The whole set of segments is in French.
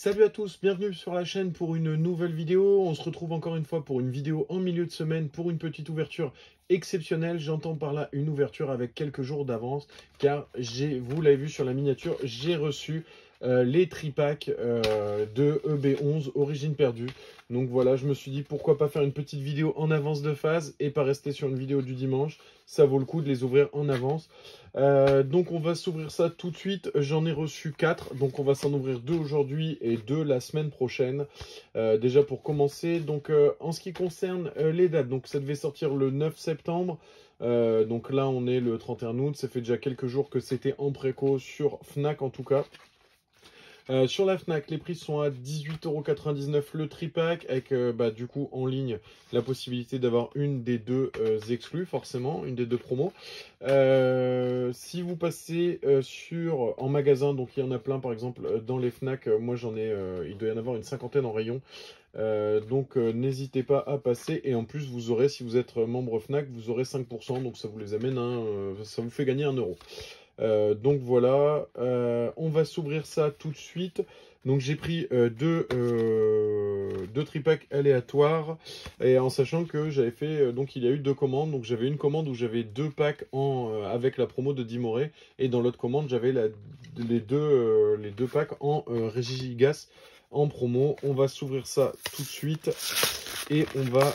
Salut à tous, bienvenue sur la chaîne pour une nouvelle vidéo. On se retrouve encore une fois pour une vidéo en milieu de semaine pour une petite ouverture exceptionnelle. J'entends par là une ouverture avec quelques jours d'avance car vous l'avez vu sur la miniature, j'ai reçu les tripacks de EB11 Origine Perdue. Donc voilà, je me suis dit pourquoi pas faire une petite vidéo en avance de phase et pas rester sur une vidéo du dimanche. Ça vaut le coup de les ouvrir en avance. Donc on va s'ouvrir ça tout de suite. J'en ai reçu 4, donc on va s'en ouvrir 2 aujourd'hui et 2 la semaine prochaine. Déjà pour commencer, donc en ce qui concerne les dates, donc ça devait sortir le 9 septembre. Donc là on est le 31 août, ça fait déjà quelques jours que c'était en préco sur Fnac en tout cas. Sur la Fnac, les prix sont à 18,99 € le tripack, avec du coup en ligne la possibilité d'avoir une des deux exclus, forcément, une des deux promos. Si vous passez en magasin, donc il y en a plein par exemple dans les Fnac, moi j'en ai, il doit y en avoir une cinquantaine en rayon. Donc n'hésitez pas à passer, et en plus vous aurez, si vous êtes membre Fnac, vous aurez 5%, donc ça vous les amène, ça vous fait gagner 1 €. Donc voilà, on va s'ouvrir ça tout de suite. Donc j'ai pris deux tripacks aléatoires, et en sachant que j'avais fait, donc il y a eu 2 commandes. Donc j'avais une commande où j'avais 2 packs avec la promo de Dimoré, et dans l'autre commande j'avais les deux packs en Régigas en promo. On va s'ouvrir ça tout de suite et on va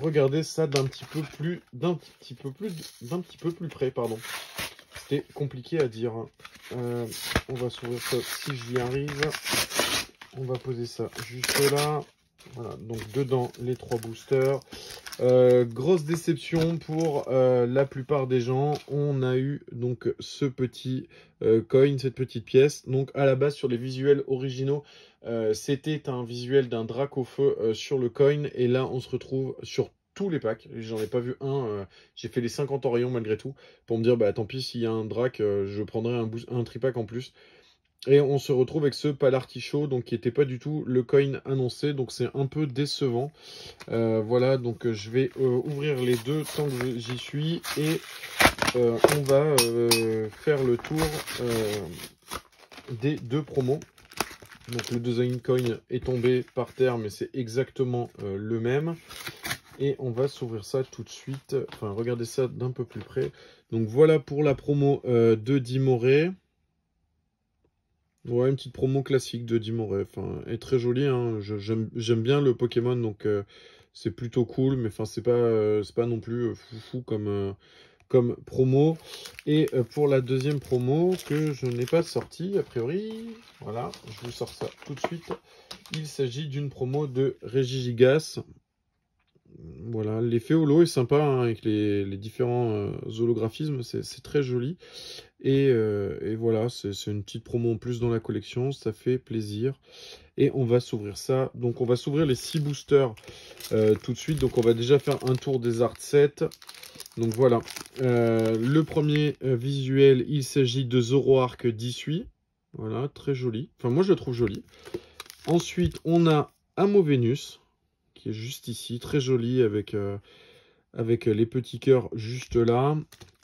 regarder ça d'un petit peu plus près, pardon. C'était compliqué à dire. On va s'ouvrir ça si j'y arrive. On va poser ça juste là. Voilà, donc dedans les 3 boosters. Grosse déception pour la plupart des gens. On a eu donc ce petit coin, cette petite pièce. Donc à la base sur les visuels originaux, c'était un visuel d'un drac au feu sur le coin. Et là on se retrouve sur tous les packs. J'en ai pas vu un. J'ai fait les 50 en rayon malgré tout. Pour me dire, bah tant pis, s'il y a un drac, je prendrai un tripack en plus. Et on se retrouve avec ce Palartichaut, donc qui n'était pas du tout le coin annoncé, donc c'est un peu décevant. Voilà, donc je vais ouvrir les deux tant que j'y suis, et on va faire le tour des 2 promos. Donc le design coin est tombé par terre, mais c'est exactement le même. Et on va s'ouvrir ça tout de suite, enfin regardez ça d'un peu plus près. Donc voilà pour la promo de Dimoré. Ouais, une petite promo classique de Dimoré, enfin, elle est très jolie, hein. J'aime bien le Pokémon, donc c'est plutôt cool, mais enfin c'est pas non plus foufou comme promo. Et pour la deuxième promo, que je n'ai pas sortie a priori, voilà, je vous sors ça tout de suite. Il s'agit d'une promo de Régigigas. Voilà, l'effet holo est sympa, hein, avec les différents holographismes, c'est très joli. Et voilà, c'est une petite promo en plus dans la collection, ça fait plaisir. Et on va s'ouvrir ça. Donc on va s'ouvrir les 6 boosters tout de suite. Donc on va déjà faire un tour des art sets. Donc voilà, le premier visuel, il s'agit de Zoroark d'Issui. Voilà, très joli. Enfin moi je le trouve joli. Ensuite on a Amovenus, qui est juste ici, très joli, avec les petits cœurs juste là.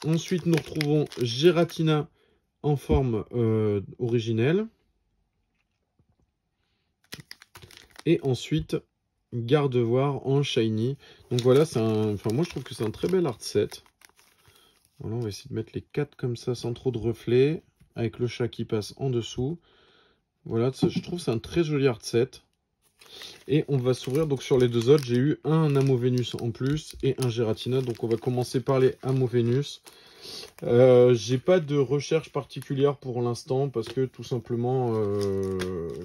Ensuite, nous retrouvons Giratina en forme originelle. Et ensuite, Gardevoir en shiny. Donc voilà, enfin, moi je trouve que c'est un très bel art set. Voilà, on va essayer de mettre les 4 comme ça, sans trop de reflets, avec le chat qui passe en dessous. Voilà, je trouve que c'est un très joli art set. Et on va s'ouvrir, donc sur les 2 autres, j'ai eu un Amovenus en plus et un Giratina. Donc on va commencer par les Amovenus. J'ai pas de recherche particulière pour l'instant, parce que tout simplement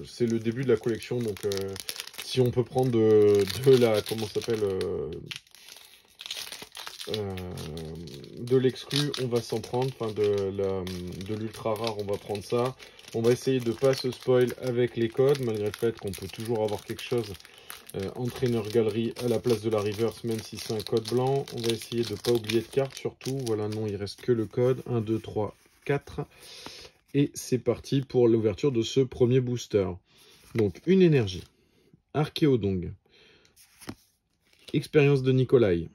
c'est le début de la collection. Donc si on peut prendre de la, comment ça s'appelle, de l'exclu, on va s'en prendre. Enfin de l'ultra rare, on va prendre ça. On va essayer de pas se spoil avec les codes, malgré le fait qu'on peut toujours avoir quelque chose entraîneur galerie à la place de la reverse, même si c'est un code blanc. On va essayer de ne pas oublier de carte surtout. Voilà, non, il reste que le code. 1, 2, 3, 4. Et c'est parti pour l'ouverture de ce premier booster. Donc, une énergie. Archéodong. Expérience de Nikolai.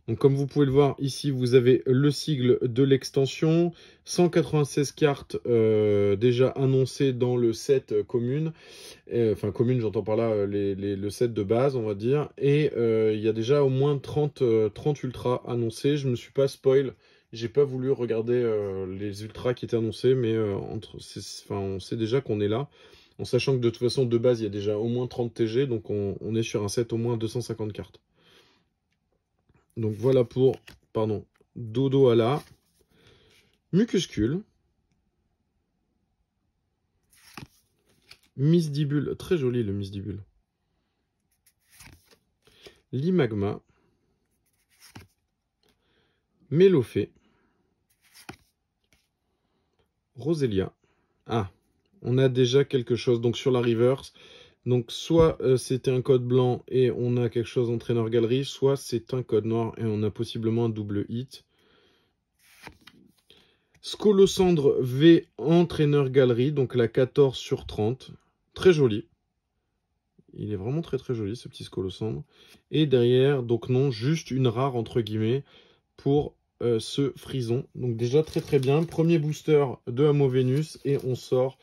Donc comme vous pouvez le voir ici, vous avez le sigle de l'extension, 196 cartes déjà annoncées dans le set commune, enfin commune j'entends par là le set de base on va dire, et il y a déjà au moins 30 ultras annoncés. Je me suis pas spoil, j'ai pas voulu regarder les ultras qui étaient annoncés, mais on sait déjà qu'on est là, en sachant que de toute façon de base il y a déjà au moins 30 TG, donc on est sur un set au moins 250 cartes. Donc voilà pour, pardon, Dodo à la Mucuscule, Misdibule, très joli le Misdibule, Limagma, Mélophée, Roselia. Ah, on a déjà quelque chose donc sur la reverse. Donc soit c'était un code blanc et on a quelque chose en traîneur galerie, soit c'est un code noir et on a possiblement un double hit. Scolocendre V entraîneur galerie, donc la 14 sur 30. Très joli. Il est vraiment très très joli ce petit Scolocendre. Et derrière, donc non, juste une rare entre guillemets pour ce frison. Donc déjà très très bien. Premier booster de Hamo Venus et on sort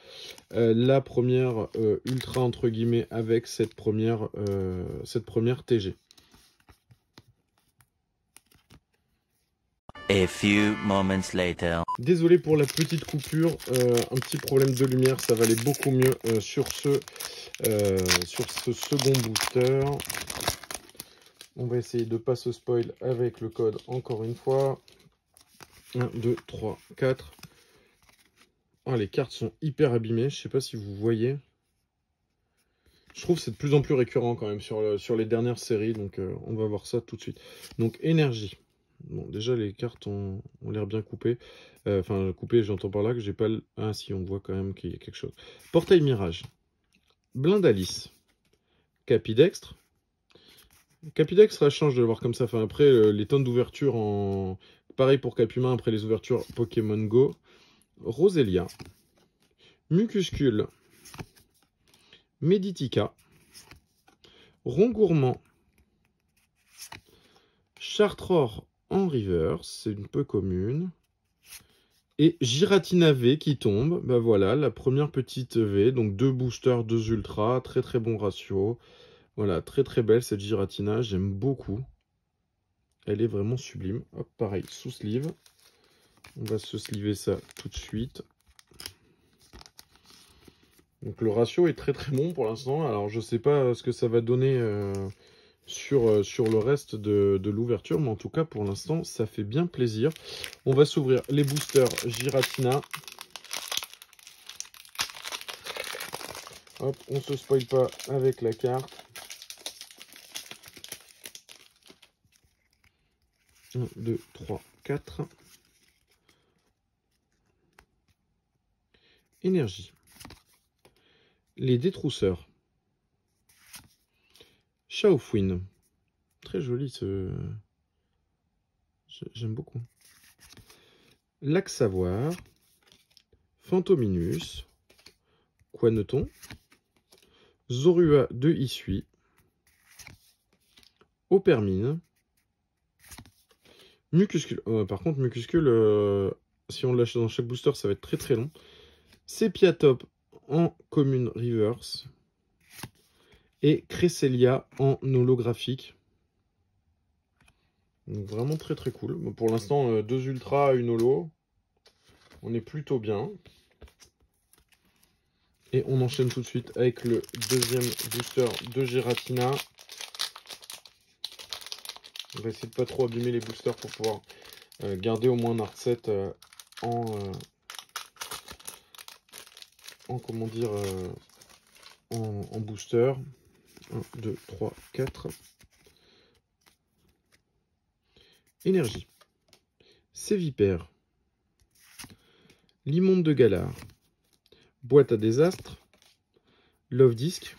la première ultra entre guillemets avec cette première TG. A few moments later. Désolé pour la petite coupure, un petit problème de lumière, ça va aller beaucoup mieux sur ce second booster. On va essayer de ne pas se spoil avec le code encore une fois. 1, 2, 3, 4. Oh, les cartes sont hyper abîmées, je sais pas si vous voyez. Je trouve que c'est de plus en plus récurrent quand même sur les dernières séries, donc on va voir ça tout de suite. Donc énergie. Bon, déjà les cartes ont l'air bien coupées. Enfin, coupées, j'entends par là que j'ai pas... Ah si, on voit quand même qu'il y a quelque chose. Portail Mirage. Blindalice. Capidextre. Capidextre, ça change de le voir comme ça. Enfin, après, les tonnes d'ouverture en... Pareil pour Capumain, après les ouvertures Pokémon Go. Roselia. Mucuscule. Meditica. Rongourmand. Chartreur en reverse, c'est une peu commune. Et Giratina V qui tombe. Ben voilà, la première petite V. Donc 2 boosters, 2 ultras. Très très bon ratio. Voilà, très très belle cette Giratina. J'aime beaucoup. Elle est vraiment sublime. Hop, pareil, sous sleeve. On va se sleever ça tout de suite. Donc le ratio est très très bon pour l'instant. Alors je sais pas ce que ça va donner sur le reste de l'ouverture, mais en tout cas pour l'instant ça fait bien plaisir. On va s'ouvrir les boosters Giratina. Hop, on se spoil pas avec la carte. 1, 2, 3, 4. Énergie. Les détrousseurs. Shaofouine. Très joli ce... J'aime beaucoup. Lac Savoir. Phantominus. Quaneton. Zorua de Issui. Opermine. Mucuscule. Par contre, Mucuscule, si on lâche dans chaque booster, ça va être très très long. Sepiatop en commune reverse. Et Cresselia en holographique. Donc vraiment très très cool. Bon, pour l'instant, 2 ultras, une holo. On est plutôt bien. Et on enchaîne tout de suite avec le deuxième booster de Giratina. On va essayer de pas trop abîmer les boosters pour pouvoir garder au moins un art set comment dire, en booster. 1, 2, 3, 4. Énergie. Sévipère. Limonde de Galard. Boîte à désastre. Love Disc.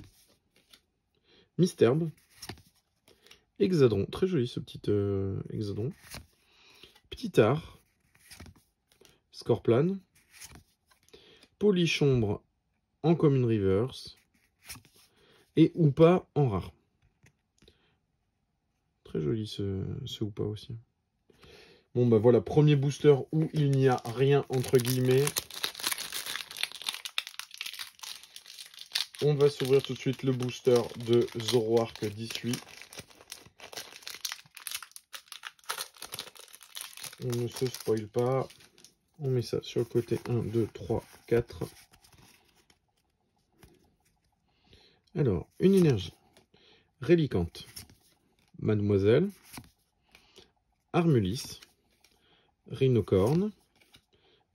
Misterbe. Hexadron. Très joli ce petit hexadron. Petit art. Scorplan. Polychombre en commune reverse. Et Oupa en rare. Très joli ce Hoopa aussi. Bon bah voilà, premier booster où il n'y a rien entre guillemets. On va s'ouvrir tout de suite le booster de Zoroark 18. On ne se spoil pas. On met ça sur le côté 1, 2, 3, 4. Alors, une énergie. Rélicante. Mademoiselle. Armulis. Rhinocorne.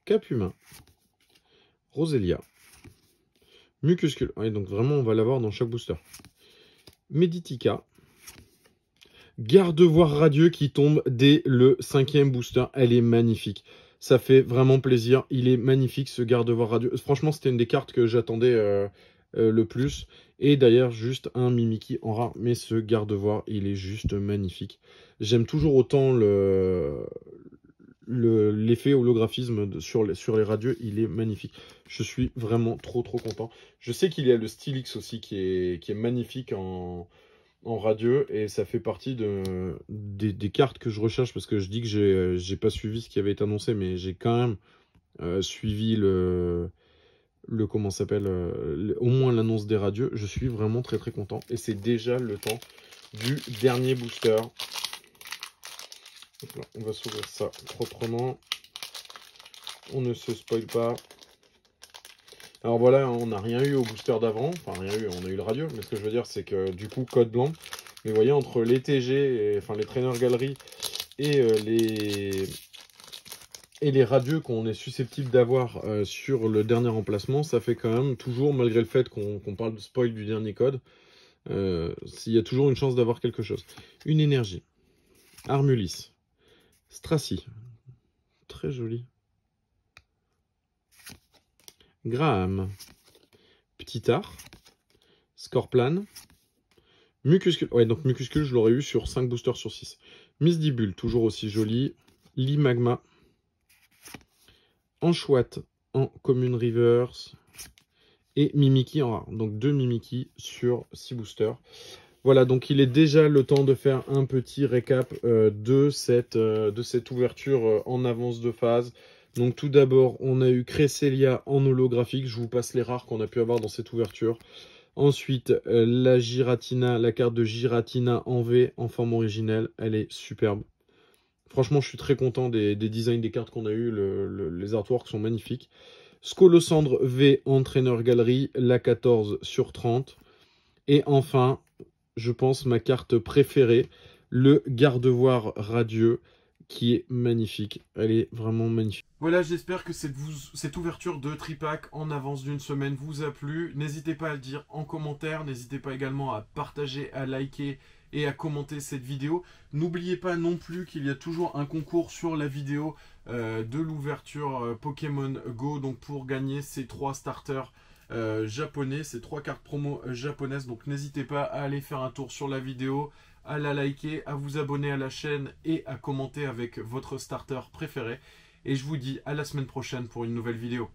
Cap-Humain. Roselia. Mucuscule. Ouais, donc vraiment, on va l'avoir dans chaque booster. Meditica. Gardevoir radieux qui tombe dès le 5e booster. Elle est magnifique. Ça fait vraiment plaisir. Il est magnifique ce Gardevoir radieux. Franchement, c'était une des cartes que j'attendais le plus. Et d'ailleurs, juste un Mimikyu en rare. Mais ce Gardevoir, il est juste magnifique. J'aime toujours autant l'effet holographisme sur les radieux. Il est magnifique. Je suis vraiment trop content. Je sais qu'il y a le Steelix aussi qui est magnifique en radieux, et ça fait partie des cartes que je recherche, parce que je dis que j'ai pas suivi ce qui avait été annoncé, mais j'ai quand même suivi comment s'appelle, au moins l'annonce des radieux. Je suis vraiment très content, et c'est déjà le temps du dernier booster. Donc là, on va s'ouvrir ça proprement, on ne se spoil pas. Alors voilà, on n'a rien eu au booster d'avant, enfin rien eu, on a eu le radieux, mais ce que je veux dire c'est que du coup code blanc, mais vous voyez entre les TG, enfin les traîneurs galeries et les radieux qu'on est susceptible d'avoir sur le dernier emplacement, ça fait quand même toujours, malgré le fait qu'on parle de spoil du dernier code, s'il y a toujours une chance d'avoir quelque chose. Une énergie. Armulis. Stracy. Très joli. Graham. Ptitard. Scorplan. Mucuscule. Ouais, donc Mucuscule, je l'aurais eu sur 5 boosters sur 6. Misdibule, toujours aussi joli. Limagma. Anchouette en commune reverse. Et Mimikyu en rare. Donc 2 Mimikyu sur 6 boosters. Voilà, donc il est déjà le temps de faire un petit récap de cette ouverture en avance de phase. Donc tout d'abord, on a eu Cresselia en holographique. Je vous passe les rares qu'on a pu avoir dans cette ouverture. Ensuite, la Giratina, la carte de Giratina en V en forme originelle. Elle est superbe. Franchement, je suis très content des designs des cartes qu'on a eu. Les artworks sont magnifiques. Scolosandre V en traîneur galerie, la 14 sur 30. Et enfin, je pense ma carte préférée, le Gardevoir radieux, qui est magnifique. Elle est vraiment magnifique. Voilà, j'espère que cette ouverture de tripack en avance d'une semaine vous a plu. N'hésitez pas à le dire en commentaire. N'hésitez pas également à partager, à liker et à commenter cette vidéo. N'oubliez pas non plus qu'il y a toujours un concours sur la vidéo de l'ouverture Pokémon Go. Donc pour gagner ces 3 starters japonais, ces 3 cartes promo japonaises. Donc n'hésitez pas à aller faire un tour sur la vidéo, à la liker, à vous abonner à la chaîne et à commenter avec votre starter préféré. Et je vous dis à la semaine prochaine pour une nouvelle vidéo.